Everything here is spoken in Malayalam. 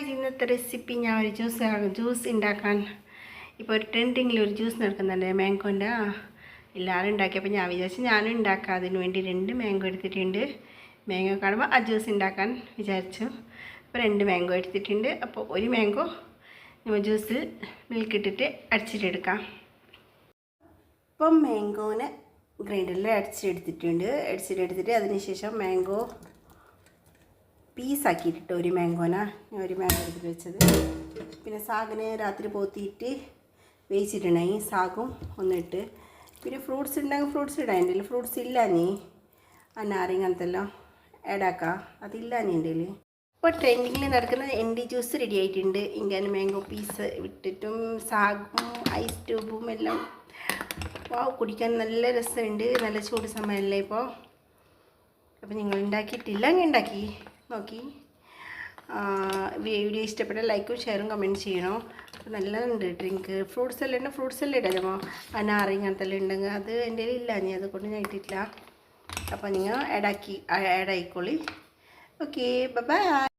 ഇന്നത്തെ റെസിപ്പി ഞാൻ ഒരു ജ്യൂസ് ഉണ്ടാക്കാൻ ഇപ്പോൾ ഒരു ട്രെൻഡിങ്ങിൽ ഒരു ജ്യൂസ് നടക്കുന്നുണ്ട് മാംഗോൻ്റെ. എല്ലാവരും ഉണ്ടാക്കിയപ്പോൾ ഞാൻ വിചാരിച്ചു ഞാനും ഉണ്ടാക്കാം. അതിന് വേണ്ടി 2 മാംഗോ എടുത്തിട്ടുണ്ട്. മാംഗോ കാണുമ്പോൾ ആ ജ്യൂസ് ഉണ്ടാക്കാൻ വിചാരിച്ചു. അപ്പോൾ 2 മാംഗോ എടുത്തിട്ടുണ്ട്. അപ്പോൾ ഒരു മാംഗോ നമ്മൾ ജ്യൂസിൽ മിൽക്ക് ഇട്ടിട്ട് അടിച്ചിട്ടെടുക്കാം. ഇപ്പം മാംഗോനെ ഗ്രൈൻഡറിൽ അടിച്ചിട്ടെടുത്തിട്ട് അതിനുശേഷം മാംഗോ പീസാക്കിയിട്ടിട്ട് ഒരു മാംഗോനാ ഞാൻ ഒരു മാംഗോ എടുത്തിട്ട് വെച്ചത്. പിന്നെ സാഗിനെ രാത്രി പോത്തിയിട്ട് വേവിച്ചിട്ടുണ്ടായി. സാഗും ഒന്നിട്ട് പിന്നെ ഫ്രൂട്ട്സ് ഉണ്ടെങ്കിൽ ഫ്രൂട്ട്സ് ഇടാൻ എൻ്റെ ഫ്രൂട്ട്സ് ഇല്ല. നീ അനാറി അങ്ങനത്തെല്ലാം ആഡാക്കാം. അതില്ല നീ എൻ്റെ. ഇപ്പോൾ ട്രെൻഡിങ്ങിൽ നടക്കുന്ന എൻ്റെ ജ്യൂസ് റെഡി ആയിട്ടുണ്ട്. ഇങ്ങനെ മാംഗോ പീസ് വിട്ടിട്ടും സാഗും ഐസ് ട്യൂബും എല്ലാം കുടിക്കാൻ നല്ല രസമുണ്ട്. നല്ല ചൂട് സമയമല്ലേ ഇപ്പോൾ. അപ്പോൾ നിങ്ങൾ ഉണ്ടാക്കിയിട്ടില്ലെങ്കിൽ ഉണ്ടാക്കി നോക്കി. വീഡിയോ ഇഷ്ടപ്പെട്ട ലൈക്കും ഷെയറും കമൻറ്റ് ചെയ്യണോ. അപ്പോൾ നല്ലതുണ്ട് ഡ്രിങ്ക്. ഫ്രൂട്ട്സ് എല്ലാം ഉണ്ട്. ഫ്രൂട്ട്സ് എല്ലാം ഇടാമോ. അനാറി അങ്ങനത്തെ എല്ലാം ഉണ്ടെങ്കിൽ അത് എൻ്റെ ഇല്ല. ഞാൻ അതുകൊണ്ട് ഞാൻ ഇട്ടിട്ടില്ല. അപ്പോൾ നിങ്ങൾ ആഡ് ആയിക്കോളി. Okay bye.